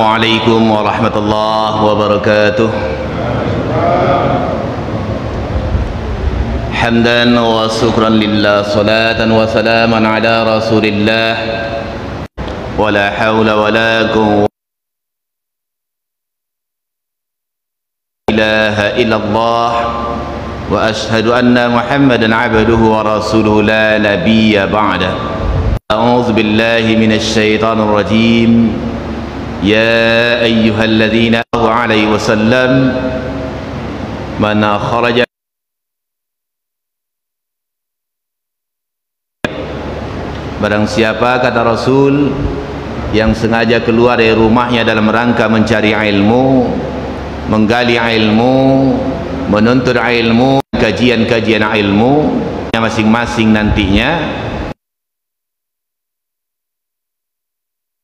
Assalamualaikum warahmatullahi wabarakatuh. Hamdan wa syukran lillah, salatan wa salaman ala rasulillah, wa la hawla wa la quwwata ilaha illallah, wa ashhadu anna Muhammadan abduhu wa rasuluhu la nabiyya ba'da. A'udzu billahi minasy syaithanir rajim. Ya ayyuhalladzina alaihi wasallam man kharaja, barang siapa, kata Rasul, yang sengaja keluar dari rumahnya dalam rangka mencari ilmu, menggali ilmu, menuntut ilmu, kajian-kajian ilmu masing-masing nantinya,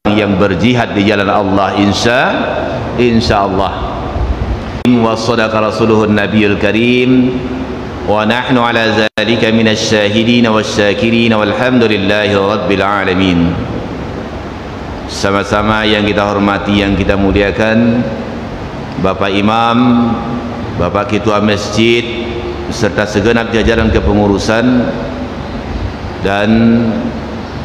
yang berjihad di jalan Allah, insyaallah. Wa sadaqa rasuluhun nabiyul karim, wa nahnu ala zalika minasy syahidin wasyakirin walhamdulillahi rabbil alamin. Sama-sama yang kita hormati, yang kita muliakan, Bapak Imam, Bapak Ketua Masjid, serta segenap jajaran kepengurusan, dan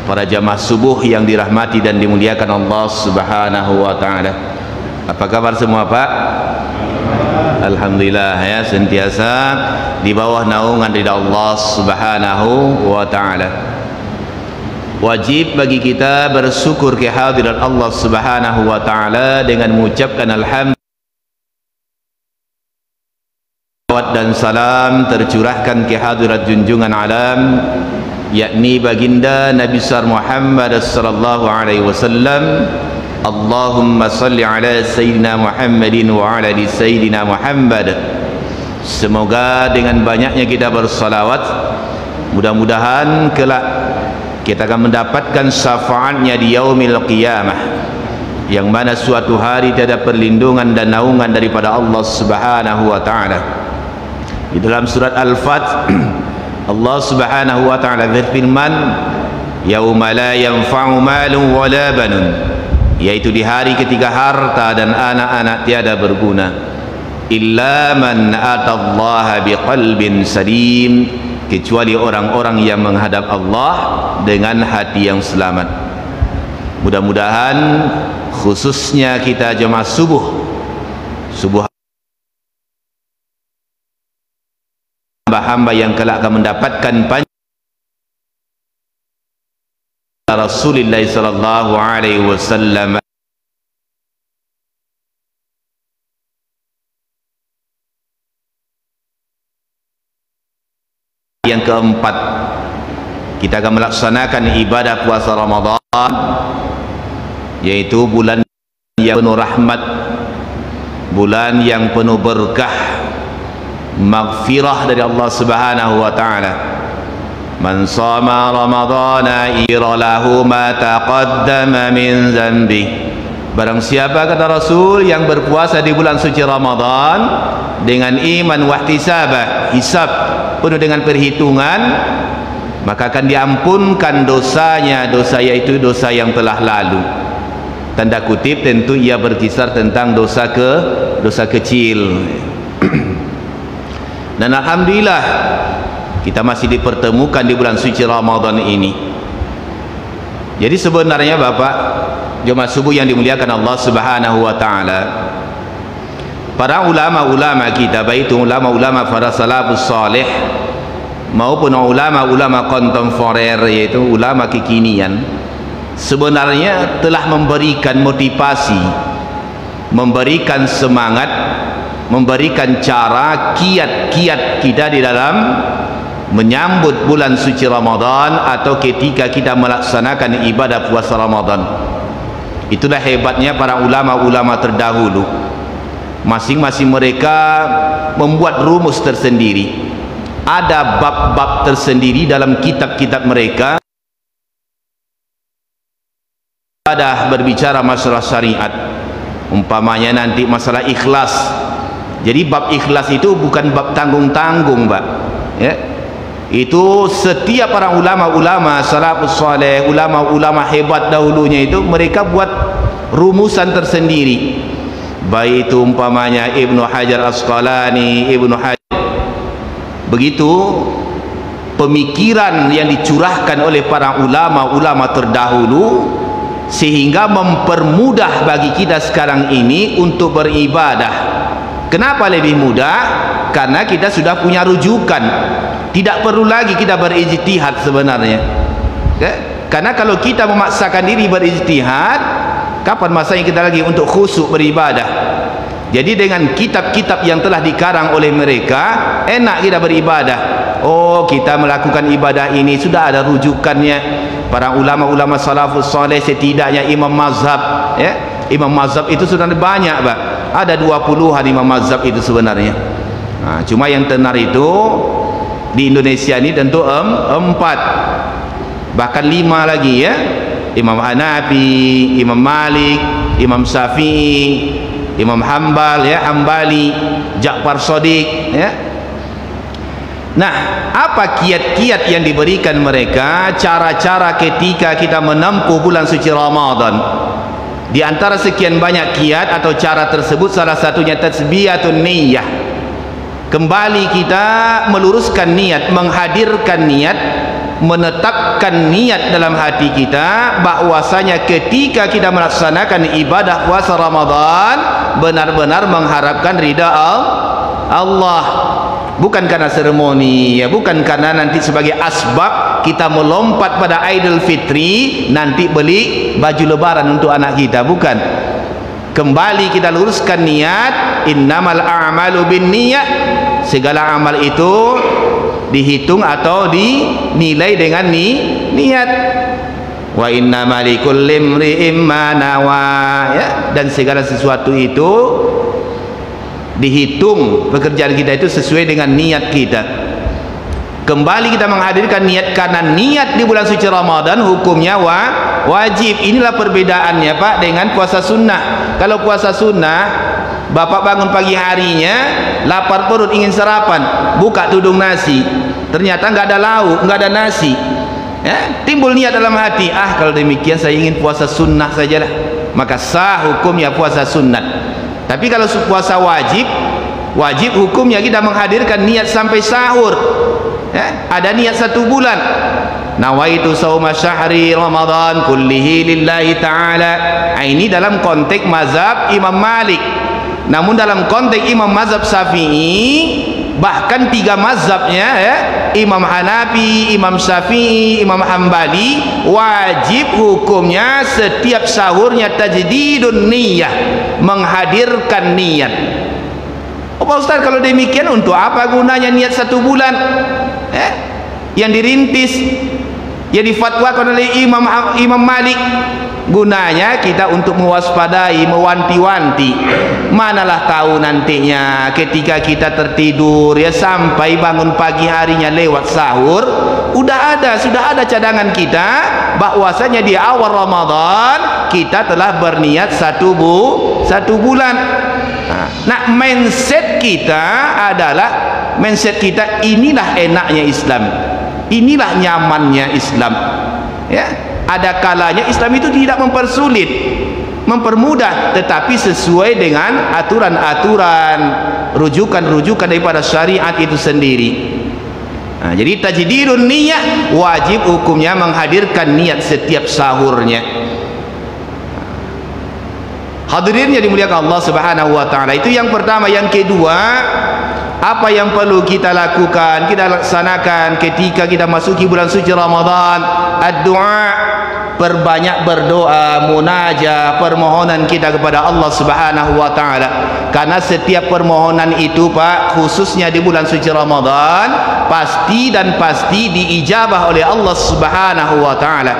para jamaah subuh yang dirahmati dan dimuliakan Allah Subhanahu wa taala. Apa kabar semua, Pak? Alhamdulillah ya, sentiasa di bawah naungan ridha Allah Subhanahu wa taala. Wajib bagi kita bersyukur kehadiran Allah Subhanahu wa taala dengan mengucapkan alhamdulillah dan salam tercurahkan kehadirat junjungan alam, yakni baginda Nabi besar Muhammad sallallahu alaihi wasallam. Allahumma salli ala sayyidina Muhammadin wa ala ali sayyidina Muhammad. Semoga dengan banyaknya kita bersalawat, mudah-mudahan kelak kita akan mendapatkan syafaatnya di yaumil qiyamah, yang mana suatu hari tiada perlindungan dan naungan daripada Allah Subhanahu wa taala. Di dalam surat Al-Fath Allah Subhanahu wa ta'ala berfirman, yauma la yanfa'u malun wala banun, yaitu di hari ketika harta dan anak-anak tiada berguna, illa man atallaha biqalbin salim, kecuali orang-orang yang menghadap Allah dengan hati yang selamat. Mudah-mudahan khususnya kita jemaah subuh hamba yang kelak akan mendapatkan Rasulullah sallallahu alaihi wasallam. Yang keempat, kita akan melaksanakan ibadah puasa Ramadan, yaitu bulan yang penuh rahmat, bulan yang penuh berkah, maghfirah dari Allah Subhanahu wa taala. Man shama ramadhana ira lahu ma taqaddama min dzambi. Barang siapa, kata Rasul, yang berpuasa di bulan suci Ramadan dengan iman wahtisabah, hisab penuh dengan perhitungan, maka akan diampunkan dosanya, dosa yaitu dosa yang telah lalu. Tanda kutip, tentu ia berkisar tentang dosa kecil. Dan alhamdulillah kita masih dipertemukan di bulan suci Ramadan ini. Jadi sebenarnya Bapak jemaah subuh yang dimuliakan Allah Subhanahu wa taala, para ulama-ulama kita, baik itu ulama-ulama para salafus saleh maupun ulama-ulama kontemporer, yaitu ulama kekinian, sebenarnya telah memberikan motivasi, memberikan semangat, memberikan cara, kiat-kiat kita di dalam menyambut bulan suci Ramadan atau ketika kita melaksanakan ibadah puasa Ramadan. Itulah hebatnya para ulama-ulama terdahulu. Masing-masing mereka membuat rumus tersendiri, ada bab-bab tersendiri dalam kitab-kitab mereka. Ada berbicara masalah syariat, umpamanya nanti masalah ikhlas. Jadi bab ikhlas itu bukan bab tanggung-tanggung, Pak, ya. Itu setiap para ulama-ulama salafus saleh, ulama-ulama hebat dahulunya itu mereka buat rumusan tersendiri, baik itu umpamanya Ibnu Hajar Asqalani, Ibnu Hajar. Begitu pemikiran yang dicurahkan oleh para ulama-ulama terdahulu, sehingga mempermudah bagi kita sekarang ini untuk beribadah. Kenapa lebih mudah? Karena kita sudah punya rujukan, tidak perlu lagi kita berijtihad sebenarnya. Karena kalau kita memaksakan diri berijtihad, kapan masanya kita lagi untuk khusyuk beribadah? Jadi dengan kitab-kitab yang telah dikarang oleh mereka, enak kita beribadah. Oh, kita melakukan ibadah ini sudah ada rujukannya. Para ulama-ulama salafus saleh, setidaknya imam mazhab, ya, imam mazhab itu sudah banyak, Pak. Ada 20-an imam mazhab itu sebenarnya. Nah, cuma yang tenar itu di Indonesia ini tentu 4, bahkan 5 lagi, ya. Imam Hanafi, Imam Malik, Imam Syafi'i, Imam Hambal, ya, Hambali, Ja'far Shadiq, ya. Nah, apa kiat-kiat yang diberikan mereka, cara-cara ketika kita menempuh bulan suci Ramadan? Di antara sekian banyak kiat atau cara tersebut, salah satunya tasbiyatun niyyah. Kembali kita meluruskan niat, menghadirkan niat, menetapkan niat dalam hati kita bahwasanya ketika kita melaksanakan ibadah puasa Ramadan benar-benar mengharapkan ridha Allah, bukan karena seremoni, ya, bukan karena nanti sebagai asbab kita melompat pada Idul Fitri nanti beli baju lebaran untuk anak kita, bukan. Kembali kita luruskan niat, innamal a'malu binniyat, segala amal itu dihitung atau dinilai dengan niat. Wa innamal likulli imri'in ma nawa, ya, dan segala sesuatu itu dihitung pekerjaan kita itu sesuai dengan niat kita. Kembali kita menghadirkan niat, karena niat di bulan suci Ramadan hukumnya wajib. Inilah perbedaannya, Pak, dengan puasa sunnah. Kalau puasa sunnah, bapak bangun pagi harinya lapar perut, ingin sarapan, buka tudung nasi, ternyata nggak ada lauk, nggak ada nasi, ya, timbul niat dalam hati, kalau demikian saya ingin puasa sunnah sajalah, maka sah hukumnya puasa sunnah. Tapi kalau puasa wajib hukumnya kita menghadirkan niat sampai sahur, ya, ada niat 1 bulan, nawaitu sauma syahri Ramadan kullihi lillahi ta'ala. Ini dalam konteks mazhab Imam Malik. Namun dalam konteks Imam mazhab Syafi'i, bahkan 3 mazhabnya, ya, Imam Hanafi, Imam Syafi'i, Imam Hambali, wajib hukumnya setiap sahurnya tajdidun niyyah, menghadirkan niat. Oh, Pak Ustaz, kalau demikian untuk apa gunanya niat 1 bulan, yang dirintis, yang difatwakan oleh Imam Malik? Gunanya kita untuk mewaspadai, mewanti-wanti. Manalah tahu nantinya ketika kita tertidur, ya, sampai bangun pagi harinya lewat sahur, sudah ada cadangan kita bahwasanya di awal Ramadan kita telah berniat 1 bulan. Nah, mindset kita adalah mindset kita, inilah enaknya Islam, inilah nyamannya Islam, ya. Ada kalanya Islam itu tidak mempersulit, mempermudah, tetapi sesuai dengan aturan-aturan, rujukan-rujukan daripada syariat itu sendiri. Nah, jadi tajdidun niyyah wajib hukumnya menghadirkan niat setiap sahurnya. Hadirin yang dimuliakan Allah Subhanahu wa taala, itu yang pertama. Yang kedua, apa yang perlu kita lakukan, kita laksanakan ketika kita masuki bulan suci Ramadan? Ad-du'a, perbanyak berdoa, munajah, permohonan kita kepada Allah Subhanahu wa taala. Karena setiap permohonan itu, Pak, khususnya di bulan suci Ramadan, pasti diijabah oleh Allah Subhanahu wa taala,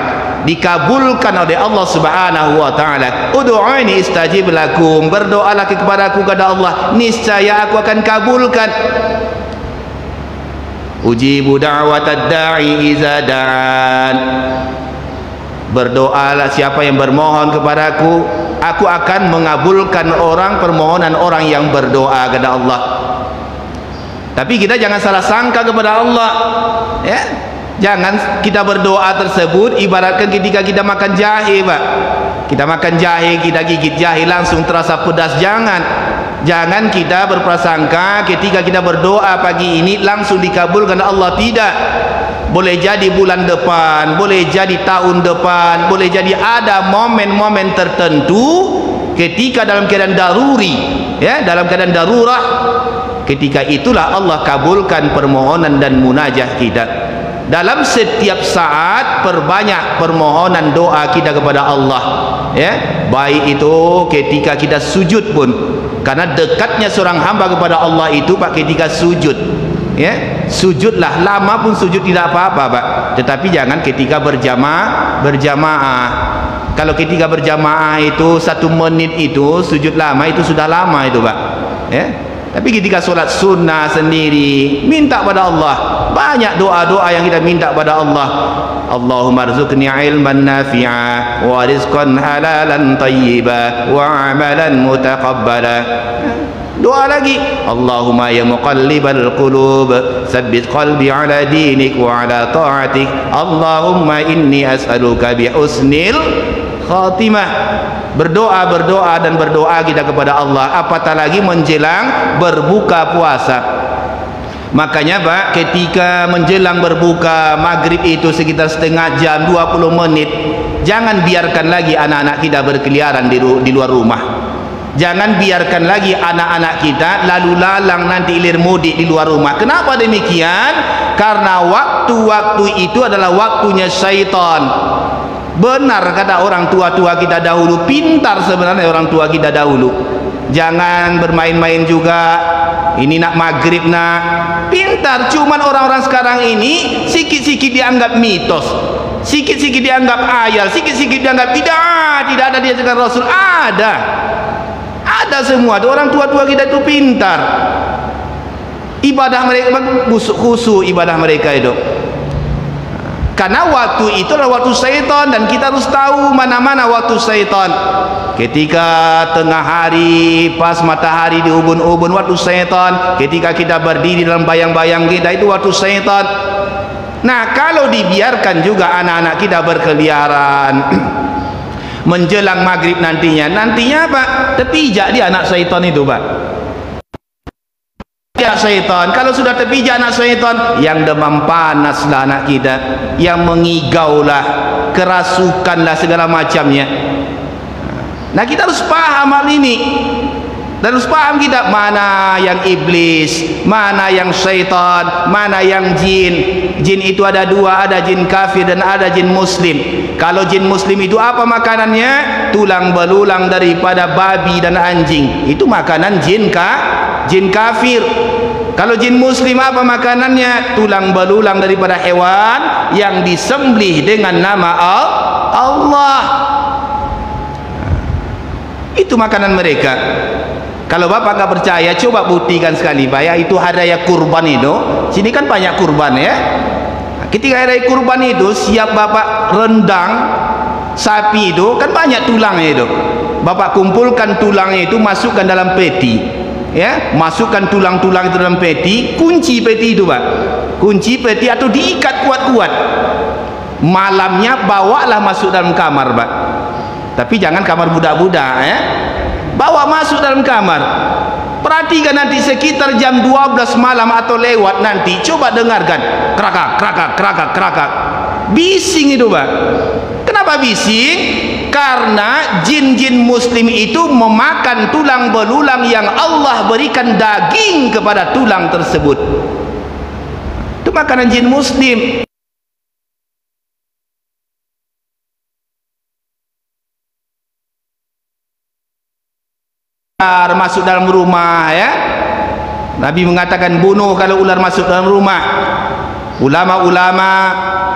dikabulkan oleh Allah Subhanahu wa taala. Ud'uuni istajib lakum, berdoalah kepadaku kata Allah, niscaya aku akan kabulkan. Ujibu da'watad da'i iza da'an, berdoalah siapa yang bermohon kepadaku, aku akan mengabulkan permohonan orang yang berdoa kata Allah. Tapi kita jangan salah sangka kepada Allah, ya. Jangan kita berdoa tersebut ibaratkan ketika kita makan jahe, Pak. Kita makan jahe, kita gigit jahe langsung terasa pedas. Jangan kita berprasangka ketika kita berdoa pagi ini langsung dikabulkan Allah. Tidak. Boleh jadi bulan depan, boleh jadi tahun depan, boleh jadi ada momen-momen tertentu ketika dalam keadaan daruri, ya, dalam keadaan darurah. Ketika itulah Allah kabulkan permohonan dan munajah kita. Dalam setiap saat perbanyak permohonan doa kita kepada Allah, ya, baik itu ketika kita sujud pun, karena dekatnya seorang hamba kepada Allah itu Pak ketika sujud, ya, sujudlah lama pun sujud tidak apa-apa Pak, tetapi jangan ketika berjamaah. Kalau ketika berjamaah itu 1 menit itu sujud lama, itu sudah lama itu Pak, ya. Tapi ketika solat sunnah sendiri, minta pada Allah. Banyak doa-doa yang kita minta pada Allah. Allahumma rzuqni ilman nafi'a wa rizqan halalan tayyiba wa amalan mutaqabbala. Doa lagi, Allahumma ya muqallibal qulub tsabbit qalbi ala dinik wa ala ta'atik. Allahumma inni as'aluka bi husnil khatimah. Berdoa dan berdoa kita kepada Allah, apatah lagi menjelang berbuka puasa. Makanya Pak, ketika menjelang berbuka maghrib itu sekitar setengah jam, 20 menit, jangan biarkan lagi anak-anak kita berkeliaran di luar rumah. Jangan biarkan lagi anak-anak kita lalu lalang nanti ilir mudik di luar rumah. Kenapa demikian? Karena waktu-waktu itu adalah waktunya syaitan. Benar kata orang tua-tua kita dahulu, pintar sebenarnya orang tua kita dahulu. Jangan bermain-main juga. Ini nak maghrib nak, pintar. Cuman orang-orang sekarang ini sikit-sikit dianggap mitos, sikit-sikit dianggap ayat, sikit-sikit dianggap tidak ada dia dengan Rasul. Ada semua. Orang tua-tua kita itu pintar. Ibadah mereka khusyuk, ibadah mereka itu. Karena waktu itu adalah waktu syaitan, dan kita harus tahu mana-mana waktu syaitan. Ketika tengah hari pas matahari di ubun-ubun, waktu syaitan. Ketika kita berdiri dalam bayang-bayang kita, itu waktu syaitan. Nah, kalau dibiarkan juga anak-anak kita berkeliaran menjelang maghrib nantinya Pak, terpijak dia anak syaitan itu Pak. Syaitan, kalau sudah terpijak anak syaitan, yang demam panaslah anak kita, yang mengigaulah, kerasukanlah segala macamnya. Nah, kita harus paham hal ini, dan harus paham kita mana yang iblis, mana yang syaitan, mana yang jin. Jin itu ada 2, ada jin kafir dan ada jin muslim. Kalau jin muslim itu apa makanannya? Tulang belulang daripada babi dan anjing, itu makanan jin kafir. Kalau jin muslim apa makanannya? Tulang belulang daripada hewan yang disembelih dengan nama Allah. Itu makanan mereka. Kalau Bapak nggak percaya, coba buktikan sekali Pak ya, itu hari raya kurban itu. Sini kan banyak kurban ya. Ketika hari raya kurban itu, siap Bapak rendang sapi itu, kan banyak tulangnya itu. Bapak kumpulkan tulangnya itu, masukkan dalam peti. Ya, masukkan tulang-tulang itu dalam peti, kunci peti itu Pak, kunci peti atau diikat kuat-kuat. Malamnya bawalah masuk dalam kamar Pak, tapi jangan kamar budak-budak ya, bawa masuk dalam kamar. Perhatikan nanti sekitar jam 12 malam atau lewat nanti, coba dengarkan kerakak, bising itu Pak. Kenapa bising? Karena jin-jin muslim itu memakan tulang belulang yang Allah berikan daging kepada tulang tersebut. Itu makanan jin muslim. Ular masuk dalam rumah ya. Nabi mengatakan bunuh kalau ular masuk dalam rumah. Ulama-ulama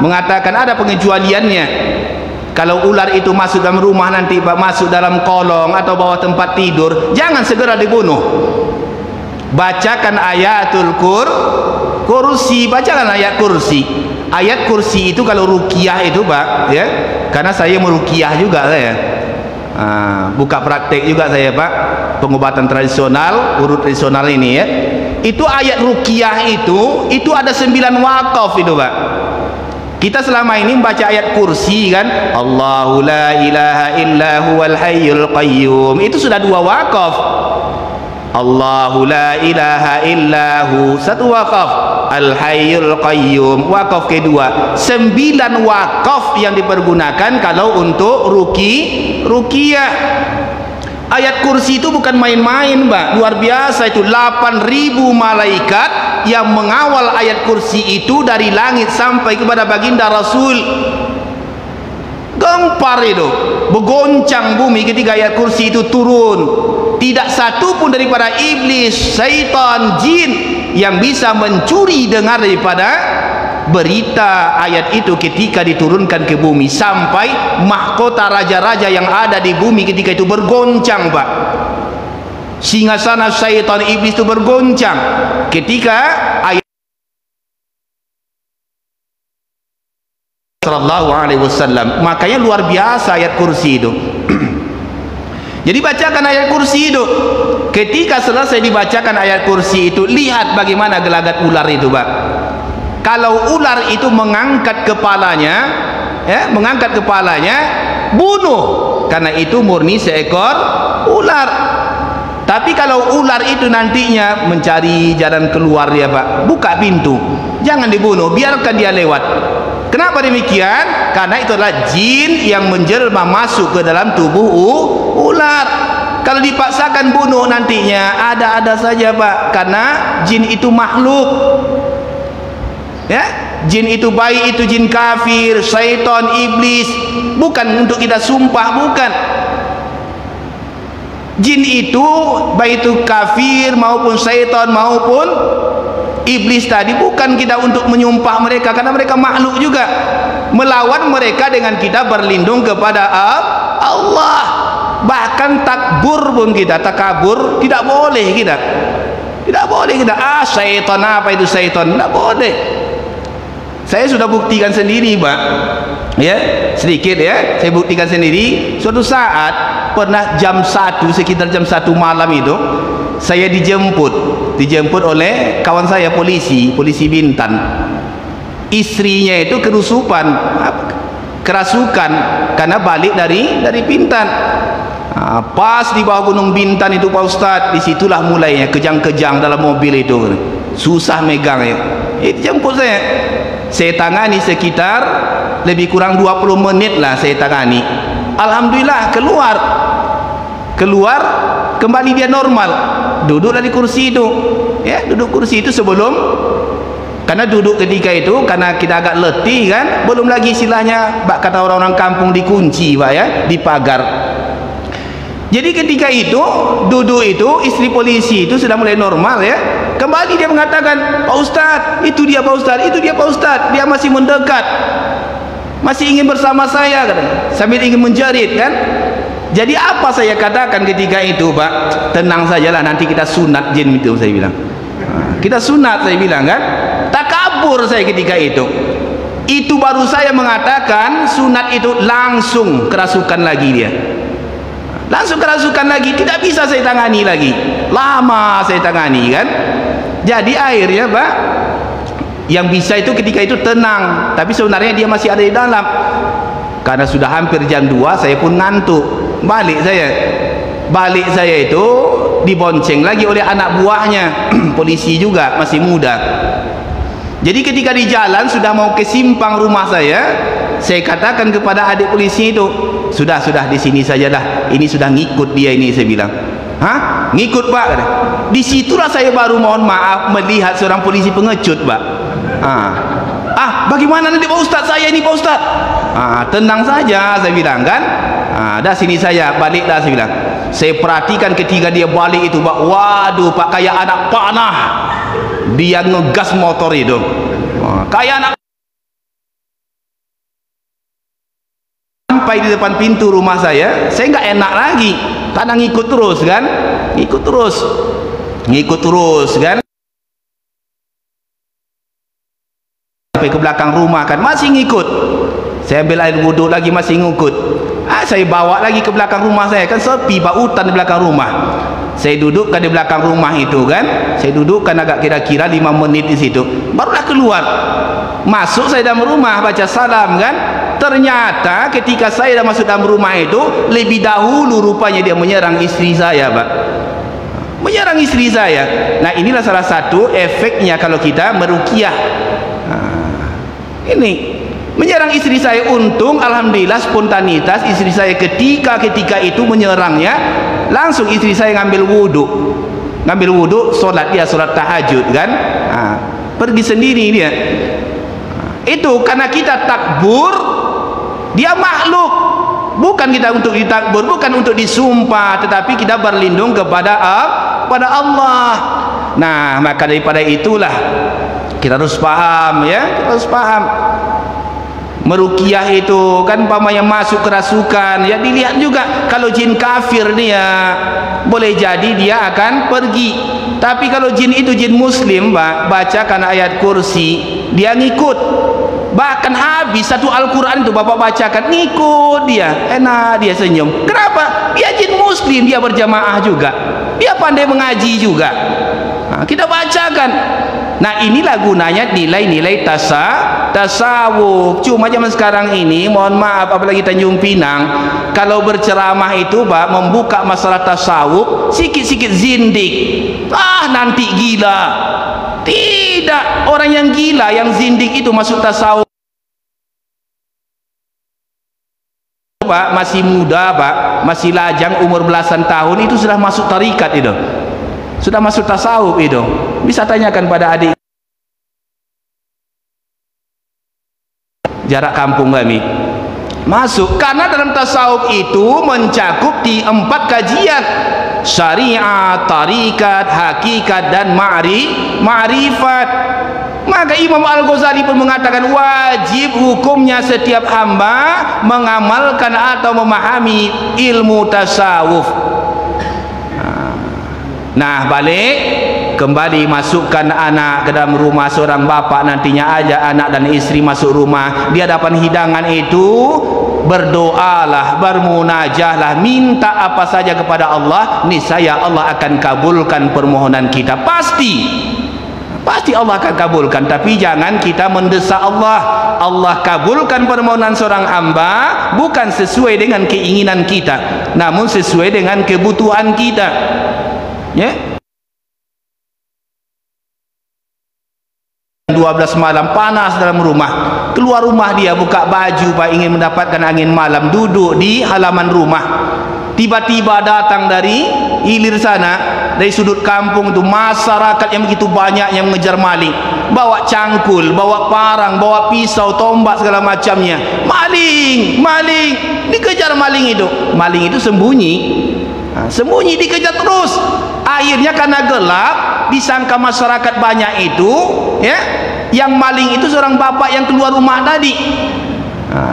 mengatakan ada pengecualiannya. Kalau ular itu masuk dalam rumah nanti Pak, masuk dalam kolong atau bawah tempat tidur, jangan segera dibunuh. Bacakan ayatul kursi, bacakan ayat kursi. Ayat kursi itu kalau ruqyah itu Pak ya, karena saya meruqyah juga saya. Buka praktek juga saya Pak, pengobatan tradisional, urut tradisional ini ya. Itu ayat ruqyah itu ada 9 wakaf itu Pak. Kita selama ini membaca ayat kursi kan, Allahu la ilaha illa huwal hayyul qayyum, itu sudah 2 wakaf. Allahu la ilaha illahu, 1 wakaf. Al hayyul qayyum, wakaf kedua. 9 wakaf yang dipergunakan kalau untuk ruqyah. Ayat kursi itu bukan main-main, Mbak. Luar biasa itu. 8.000 malaikat yang mengawal ayat kursi itu dari langit sampai kepada baginda Rasul. Gempar itu, bergoncang bumi ketika ayat kursi itu turun. Tidak satu pun daripada iblis, syaitan, jin yang bisa mencuri dengar daripada berita ayat itu ketika diturunkan ke bumi, sampai mahkota raja-raja yang ada di bumi ketika itu bergoncang, Pak. Singgasana syaitan iblis itu bergoncang ketika ayat sallallahu alaihi wasallam. Makanya luar biasa ayat kursi itu. Jadi bacakan ayat kursi itu. Ketika selesai dibacakan ayat kursi itu, lihat bagaimana gelagat ular itu, Pak. Kalau ular itu mengangkat kepalanya, ya, bunuh, karena itu murni seekor ular. Tapi kalau ular itu nantinya mencari jalan keluar, ya Pak, buka pintu, jangan dibunuh, biarkan dia lewat. Kenapa demikian? Karena itu adalah jin yang menjelma masuk ke dalam tubuh ular. Kalau dipaksakan bunuh nantinya ada-ada saja, Pak, karena jin itu makhluk. Ya, jin itu baik, itu jin kafir, syaitan, iblis, bukan untuk kita sumpah, bukan. Jin itu baik itu kafir maupun syaitan maupun iblis tadi, bukan kita untuk menyumpah mereka, karena mereka makhluk juga. Melawan mereka dengan kita berlindung kepada Allah. Bahkan takbur pun kita, takabur tidak boleh kita. Tidak boleh kita, syaitan, apa itu syaitan, tidak boleh. Saya sudah buktikan sendiri, Pak, ya, sedikit ya, saya buktikan sendiri. Suatu saat pernah jam 1, sekitar jam 1 malam itu, saya dijemput oleh kawan saya, polisi Bintan. Istrinya itu kerasukan karena balik dari Bintan. Pas di bawah Gunung Bintan itu, Pak Ustadz, disitulah mulainya kejang-kejang dalam mobil itu, susah megangnya. Dijemput saya tangani sekitar lebih kurang 20 menit lah saya tangani. Alhamdulillah keluar kembali dia normal, duduk dari kursi itu, ya, duduk kursi itu sebelum, karena duduk ketika itu karena kita agak letih kan, belum lagi istilahnya kata orang-orang kampung dikunci, Pak, ya, di pagar. Jadi ketika itu duduk itu, istri polisi itu sudah mulai normal, ya. Kembali dia mengatakan, Pak Ustadz, itu dia Pak Ustadz, itu dia Pak Ustadz. Dia masih mendekat, masih ingin bersama saya, katanya, sambil ingin menjerit kan. Jadi apa saya katakan ketika itu, Pak? Tenang sajalah, nanti kita sunat jin itu, saya bilang. Kita sunat, saya bilang kan. Takabur saya ketika itu. Itu baru saya mengatakan sunat itu, langsung kerasukan lagi dia. Langsung kerasukan lagi, tidak bisa saya tangani lagi, lama saya tangani kan. Jadi akhirnya, Pak, yang bisa itu ketika itu tenang, tapi sebenarnya dia masih ada di dalam. Karena sudah hampir jam 2, saya pun ngantuk. Balik saya itu dibonceng lagi oleh anak buahnya, polisi juga, masih muda. Jadi ketika di jalan sudah mau ke simpang rumah saya katakan kepada adik polisi itu, sudah di sini sajalah, ini sudah ngikut dia ini, saya bilang. Hah? Ngikut, Pak? Disitulah saya baru mohon maaf melihat seorang polisi pengecut, Pak. Bagaimana nanti Pak Ustadz, saya ini Pak Ustadz? Tenang saja, saya bilang kan. Dah sini saya balik dah, saya bilang. Saya perhatikan ketika dia balik itu, Pak, waduh, Pak, kayak anak panah dia ngegas motor itu, kayak anak. Sampai di depan pintu rumah saya nggak enak lagi karena ngikut terus kan, ngikut terus kan, sampai ke belakang rumah kan, masih ngikut. Saya ambil air wudhu lagi, masih ngikut. Saya bawa lagi ke belakang rumah saya kan, sepi, Pak, hutan di belakang rumah. Saya dudukkan di belakang rumah itu kan, saya dudukkan agak kira-kira 5 menit di situ, barulah keluar. Masuk saya dalam rumah, baca salam kan. Ternyata ketika saya dah masuk dalam rumah itu, lebih dahulu rupanya dia menyerang istri saya, Pak. Menyerang istri saya. Nah, inilah salah satu efeknya kalau kita meruqyah. Ini menyerang istri saya. Untung alhamdulillah spontanitas istri saya ketika itu menyerangnya, langsung istri saya ngambil wudhu, solat tahajud kan. Pergi sendiri dia. Itu karena kita takbur, dia makhluk, bukan kita untuk ditakbur, bukan untuk disumpah, tetapi kita berlindung kepada Allah. Nah, maka daripada itulah kita harus paham ya, kita harus paham. Meruqyah itu kan pamannya masuk kerasukan, ya dilihat juga. Kalau jin kafir dia, boleh jadi dia akan pergi. Tapi kalau jin itu jin muslim, bacakan ayat kursi, dia ngikut. Bahkan habis satu Al-Quran itu bapak bacakan, ngikut dia, enak, dia senyum. Kenapa? Dia jin muslim, dia berjamaah juga, dia pandai mengaji juga. Kita bacakan. Nah, inilah gunanya nilai-nilai tasawuf. Cuma zaman sekarang ini, mohon maaf, apalagi Tanjung Pinang, kalau berceramah itu Pak, membuka masalah tasawuf, sikit-sikit zindik. Nanti gila. Tidak, orang yang gila, yang zindik itu masuk tasawuf, Pak, masih muda Pak, masih lajang, umur belasan tahun, itu sudah masuk tarikat itu, sudah masuk tasawuf itu. Bisa tanyakan pada adik jarak kampung kami, masuk. Karena dalam tasawuf itu mencakup di 4 kajian: syariat, tarikat, hakikat, dan ma'rifat. Maka Imam Al-Ghazali pun mengatakan wajib hukumnya setiap hamba mengamalkan atau memahami ilmu tasawuf. Nah, balik kembali, masukkan anak ke dalam rumah seorang bapak, nantinya ajak anak dan istri masuk rumah, di hadapan hidangan itu berdoalah, bermunajahlah, minta apa saja kepada Allah, niscaya Allah akan kabulkan permohonan kita. Pasti Allah akan kabulkan. Tapi jangan kita mendesak Allah. Allah kabulkan permohonan seorang hamba bukan sesuai dengan keinginan kita, namun sesuai dengan kebutuhan kita, ya. 12 malam panas dalam rumah, keluar rumah dia buka baju Pak, ingin mendapatkan angin malam, duduk di halaman rumah. Tiba-tiba datang dari hilir sana, dari sudut kampung itu, masyarakat yang begitu banyak yang mengejar maling, bawa cangkul, bawa parang, bawa pisau, tombak, segala macamnya. Maling dikejar. Maling itu sembunyi, dikejar terus. Akhirnya karena gelap, disangka masyarakat banyak itu, ya, yang maling itu seorang bapak yang keluar rumah tadi.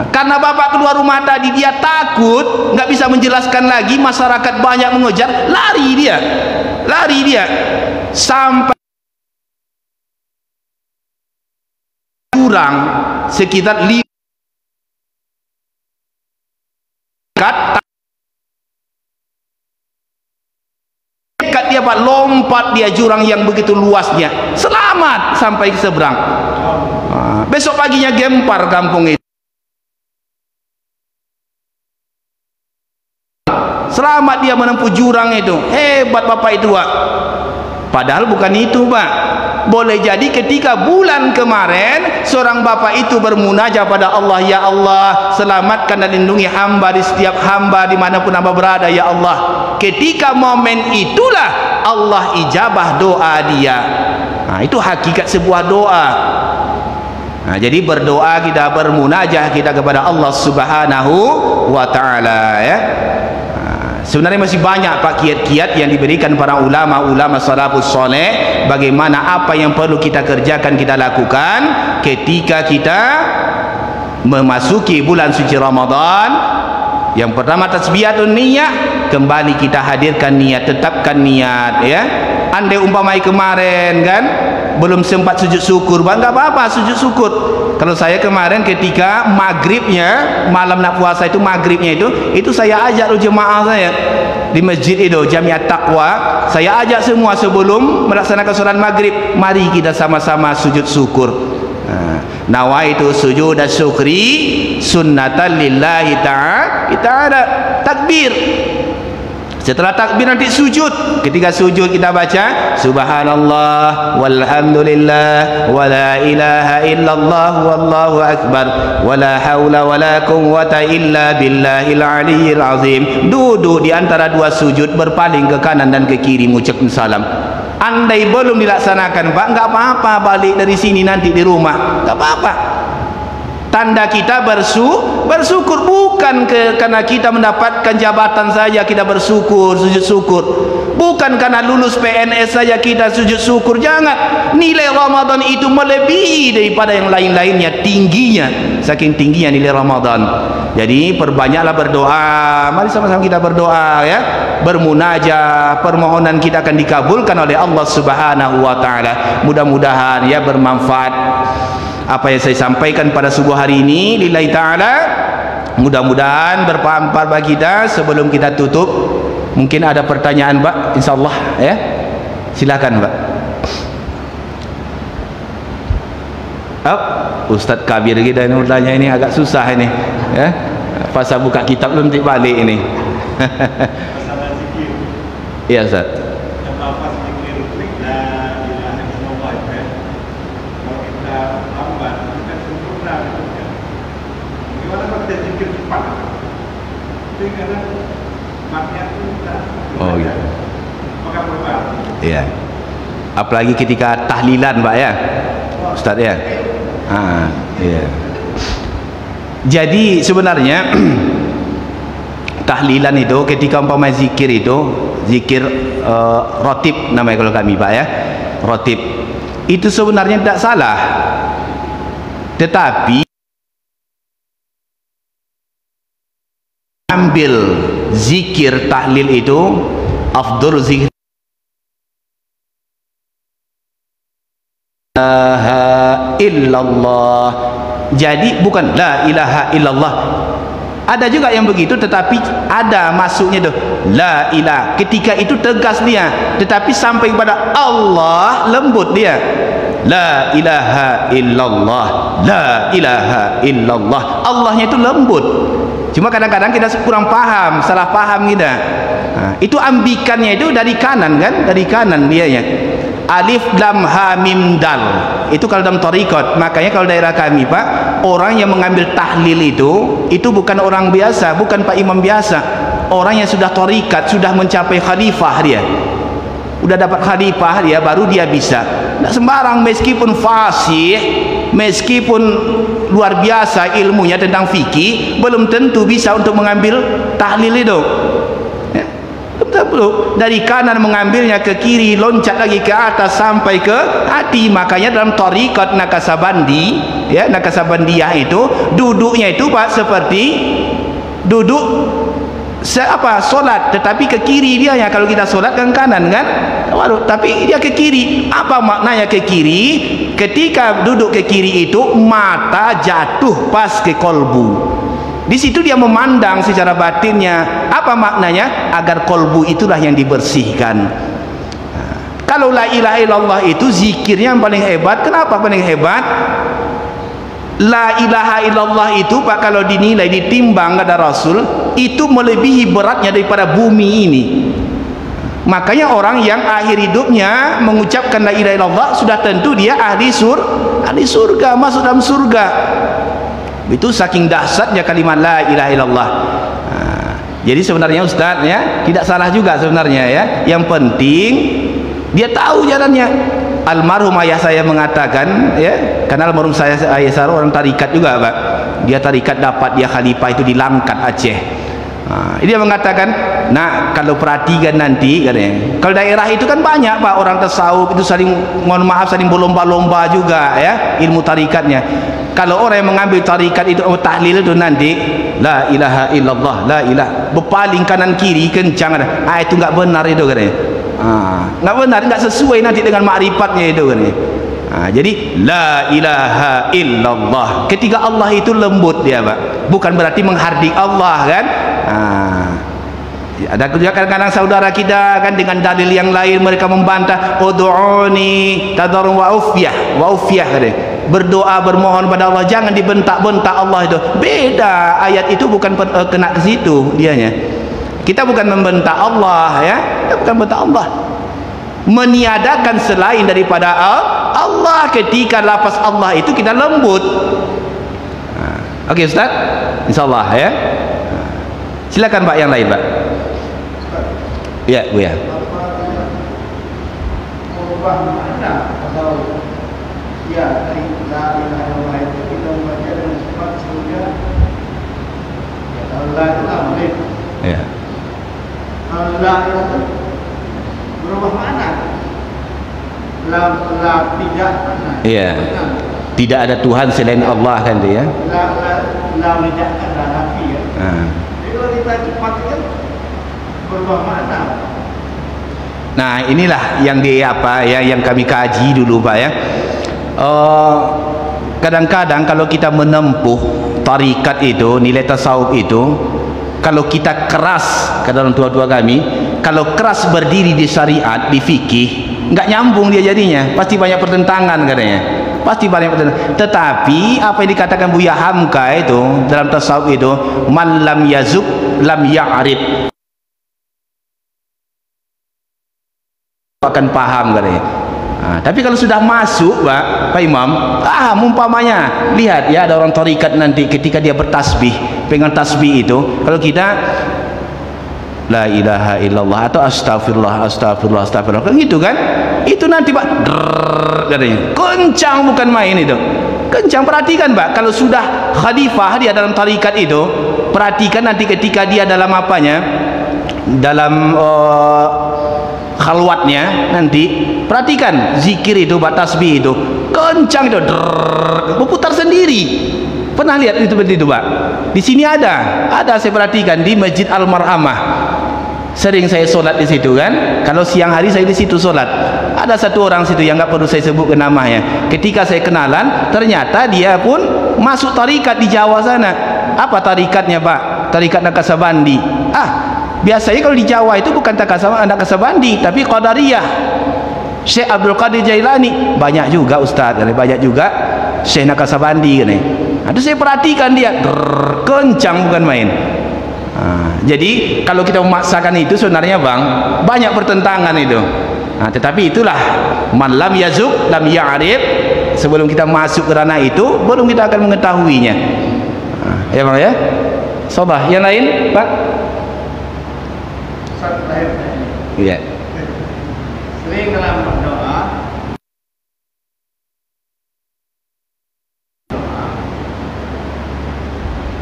Karena bapak keluar rumah tadi, dia takut, nggak bisa menjelaskan lagi, masyarakat banyak mengejar, lari dia sampai kurang sekitar 5 dia Pak, lompat dia jurang yang begitu luasnya, selamat sampai ke seberang. Besok paginya gempar kampung itu, selamat dia menempuh jurang itu. Hebat bapak itu Pak. Padahal bukan itu Pak. Boleh jadi ketika bulan kemarin seorang bapak itu bermunajat pada Allah, ya Allah, selamatkan dan lindungi hamba di setiap hamba dimanapun hamba berada, ya Allah. Ketika momen itulah Allah ijabah doa dia. Nah, itu hakikat sebuah doa. Nah, jadi berdoa kita, bermunajah kita kepada Allah Subhanahu wa taala, ya. Sebenarnya masih banyak Pak kiat-kiat yang diberikan para ulama salafus saleh, bagaimana apa yang perlu kita kerjakan, kita lakukan ketika kita memasuki bulan suci Ramadan. Yang pertama tasbihun niyah, kembali kita hadirkan niat, tetapkan niat, ya. Andai umpamai kemarin kan belum sempat sujud syukur, enggak apa-apa, sujud syukur. Kalau saya kemarin ketika maghribnya, malam nak puasa itu maghribnya itu saya ajak jemaah saya di masjid itu Jamiat Taqwa, saya ajak semua sebelum melaksanakan solat maghrib, mari kita sama-sama sujud syukur. Nawaitu sujud syukri sunnatan lillahi ta'ala. Takbir. Setelah takbir nanti sujud. Ketika sujud kita baca subhanallah walhamdulillah wala ilaha illallah wallahu akbar wala haula wala quwwata illa billahil aliyyil azim. Duduk di antara dua sujud, berpaling ke kanan dan ke kiri, mengucapkan salam. Andai belum dilaksanakan Pak, enggak apa-apa, balik dari sini nanti di rumah, enggak apa-apa. Tanda kita bersyukur, bukan karena kita mendapatkan jabatan saja kita bersyukur, sujud syukur. Bukan karena lulus PNS saja kita sujud syukur. Jangan. Nilai Ramadan itu melebihi daripada yang lain-lainnya, tingginya, saking tingginya nilai Ramadan. Jadi perbanyaklah berdoa. Mari sama-sama kita berdoa ya. Bermunajat, permohonan kita akan dikabulkan oleh Allah Subhanahu wa taala. Mudah-mudahan ya bermanfaat apa yang saya sampaikan pada subuh hari ini lillahi ta'ala. Mudah-mudahan bermanfaat bagi kita. Sebelum kita tutup, mungkin ada pertanyaan Pak, insyaallah ya. Silakan Pak. Ustaz Kabir kita ini bertanya, ini agak susah ini ya. Pasal buka kitab belum tiba balik ini. Iya Ustaz. Oh gitu. Iya. Apalagi ketika tahlilan Pak ya, Ustaz ya. Iya. Jadi sebenarnya tahlilan itu ketika umpama zikir itu, zikir rotib namanya kalau kami Pak ya, rotib itu sebenarnya tidak salah, tetapi ambil zikir tahlil itu afdhal zikir la ilaha illallah. Jadi bukan la ilaha illallah. Ada juga yang begitu, tetapi ada masuknya tuh la ilah. Ketika itu tegas dia, tetapi sampai kepada Allah lembut dia. La ilaha illallah, la ilaha illallah. Allahnya itu lembut. Cuma kadang-kadang kita kurang paham, salah paham kita. Itu ambikannya itu dari kanan kan, dari kanan dia ya. Alif lam ha mim dal. Itu kalau dalam thariqat. Makanya kalau daerah kami Pak, orang yang mengambil tahlil itu bukan orang biasa, bukan Pak Imam biasa. Orang yang sudah thariqat, sudah mencapai khalifah dia. Udah dapat khalifah dia, baru dia bisa. Tidak sembarang, meskipun fasih, meskipun luar biasa ilmunya tentang fikih, belum tentu bisa untuk mengambil tahlil itu. Dari kanan mengambilnya ke kiri, loncat lagi ke atas sampai ke hati. Makanya dalam thariqat Nakasabandi ya, Nakasabandiyah itu duduknya itu Pak seperti duduk solat, tetapi ke kiri dia ya. Kalau kita solat kan kanan kan, tapi dia ke kiri. Apa maknanya ke kiri? Ketika duduk ke kiri itu mata jatuh pas ke kolbu. Di situ dia memandang secara batinnya. Apa maknanya? Agar kolbu itulah yang dibersihkan. Kalau la ilaha illallah itu zikirnya yang paling hebat. Kenapa paling hebat? La ilaha illallah itu Pak, kalau dinilai, ditimbang kata Rasul, itu melebihi beratnya daripada bumi ini. Makanya orang yang akhir hidupnya mengucapkan la ilaha illallah, sudah tentu dia ahli surga, masuk dalam surga. Itu saking dahsyatnya kalimat la ilaha illallah. Jadi sebenarnya Ustaz ya, tidak salah juga sebenarnya ya. Yang penting dia tahu jalannya. Almarhum ayah saya mengatakan ya, karena almarhum ayah saya orang tarikat juga Pak. Dia tarikat dapat dia khalifah itu di Langkat Aceh. Dia mengatakan, nah kalau perhatikan nanti katanya, kalau daerah itu kan banyak Pak orang tasawuf itu saling, mohon maaf, saling berlomba-lomba juga ya ilmu tarikatnya. Kalau orang yang mengambil tarikat itu tahlil itu nanti la ilaha illallah, la ilah, berpaling kanan kiri kencang ada. Itu enggak benar itu katanya. Enggak benar, enggak sesuai nanti dengan makrifatnya itu katanya. Jadi la ilaha illallah. Ketika Allah itu lembut dia, Pak. Bukan berarti menghardik Allah kan? Ada juga kadang-kadang saudara kita kan dengan dalil yang lain mereka membantah, ud'uni tadarrun wa ufyah dia. Berdoa bermohon pada Allah, jangan dibentak-bentak Allah itu. Beda, ayat itu bukan kena ke situ dianya. Kita bukan membentak Allah ya, kita bukan membentak Allah. Meniadakan selain daripada Allah ketika lafaz Allah itu kita lembut. Okey Ustaz, insyaallah ya. Silakan Pak yang lain Pak. Ya, Bu ya. Merubah makna atau ya dari la ilaha illallah itu kita membaca dengan sifat sebelumnya ya Allah itu amin. Ya. Allah itu berubah makna. La tidak makna. Iya. Tidak ada Tuhan selain Allah kan dia. La tidak ada nafi ya. Jadi kalau kita cepat kan berubah makna. Nah, inilah yang yang kami kaji dulu Pak ya. Kadang-kadang kalau kita menempuh tarikat itu, nilai tasawuf itu, kalau kita keras, kata orang tua-tua kami, kalau keras berdiri di syariat, di fikih, nggak nyambung dia jadinya, pasti banyak pertentangan katanya, pasti banyak pertentangan. Tetapi apa yang dikatakan Buya Hamka itu dalam tasawuf itu, man lam yazuk lam ya'rif, akan paham katanya. Tapi kalau sudah masuk Pak Imam, umpamanya lihat ya, ada orang tarikat nanti ketika dia bertasbih, pegang tasbih itu, kalau kita la ilaha illallah atau astagfirullah kan gitu kan, itu nanti Pak katanya kencang, bukan main itu, kencang. Perhatikan Pak, kalau sudah khalifah dia dalam tarikat itu, perhatikan nanti ketika dia dalam apanya, dalam khalwatnya nanti, perhatikan zikir itu, tasbih itu kencang itu, berputar sendiri. Pernah lihat itu seperti itu Pak? Di sini ada saya perhatikan di Masjid Al-Mar'amah, sering saya sholat di situ kan. Kalau siang hari saya di situ sholat, ada satu orang situ yang nggak perlu saya sebutkan namanya. Ketika saya kenalan, ternyata dia pun masuk tarikat di Jawa sana. Apa tarikatnya Pak? Tarikat Nakasabandi. Biasanya kalau di Jawa itu bukan Nakasabandi, tapi Qadariyah. Syekh Abdul Qadir Jailani banyak juga Ustaz, banyak juga Syekh Nakasabandi kan. Itu saya perhatikan dia kencang, bukan main. Jadi kalau kita memaksakan itu sebenarnya Bang, banyak pertentangan itu. Tetapi itulah man lam yazuk lam ya'rif. Sebelum kita masuk ke ranah itu, baru kita akan mengetahuinya. Ya Bang ya. Sobah yang lain Pak. Iya. Sering dalam berdoa,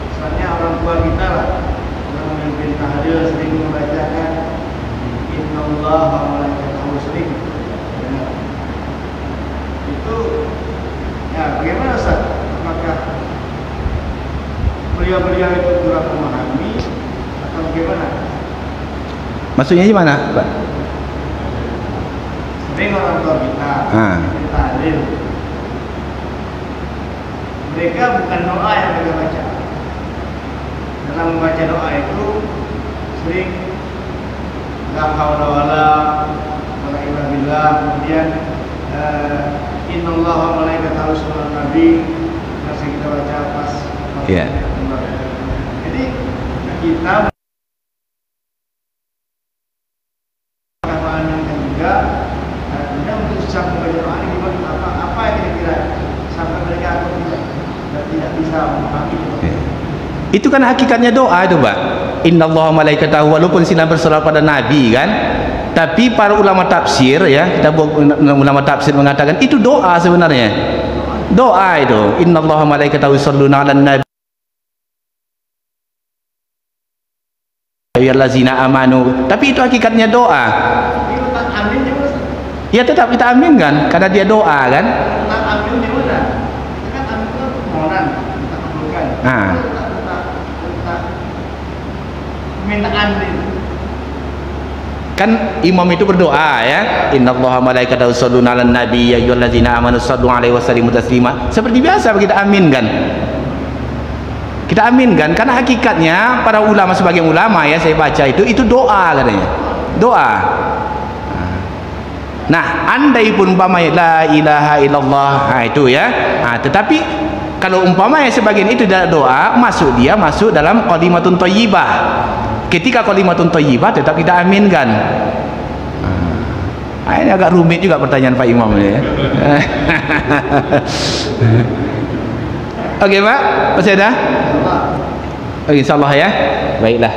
misalnya orang tua kita lah, dalam memimpin tahlil sering membacakan innallaha wa malaikatahu sering. Itu ya bagaimana Ustaz? Apakah beliau-beliau itu kurang memahami atau bagaimana? Maksudnya gimana Pak? Sering orang tua kita tahlil, mereka bukan doa yang mereka baca. Dalam membaca doa itu sering la haula wala quwwata illa billah, kemudian innallaha wa malaikatahu yusholluna 'alan nabi, masih kita baca pas. Iya. Jadi kita itu kan hakikatnya doa itu Pak. Innallaha malaikatahu, walaupun sinar bersolat pada Nabi kan, tapi para ulama tafsir ya, kita ulama tafsir mengatakan itu doa sebenarnya. Doa itu innallaha malaikatahu yusholluna 'alan nabi ayyuhallazina amanu, tapi itu hakikatnya doa. Ya tetap kita amin kan, karena dia doa kan. Amin di mana? Kan amin itu permohonan, kita kabulkan. Permintaan Kan imam itu berdoa ya, innallaha malaikatahu yusholluna 'alan nabi ya ayyuhallazina amanu shallu 'alaihi wa sallimu taslima. Seperti biasa kita aminkan. Kita aminkan karena hakikatnya para ulama, sebagian ulama ya saya baca itu doa katanya. Doa. Nah, andai pun umpamanya la ilaha illallah, itu ya. Tetapi kalau umpamanya sebagian itu tidak doa, dia masuk dalam kalimatun thayyibah. Ketika kalimatun thayyibah tetap kita aminkan. Ini agak rumit juga pertanyaan Pak Imam ini ya. Oke Pak, masih ada? Oke, insyaallah ya. Baiklah.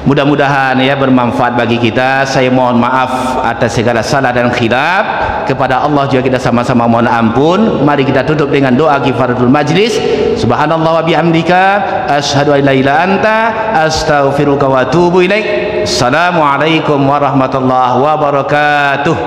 Mudah-mudahan ya bermanfaat bagi kita. Saya mohon maaf atas segala salah dan khilaf. Kepada Allah juga kita sama-sama mohon ampun. Mari kita tutup dengan doa kifaratul majlis. Subhanallah wa bihamdika asyhadu an la ilaha anta astaghfiruka wa atubu ilaik. Assalamualaikum warahmatullahi wabarakatuh.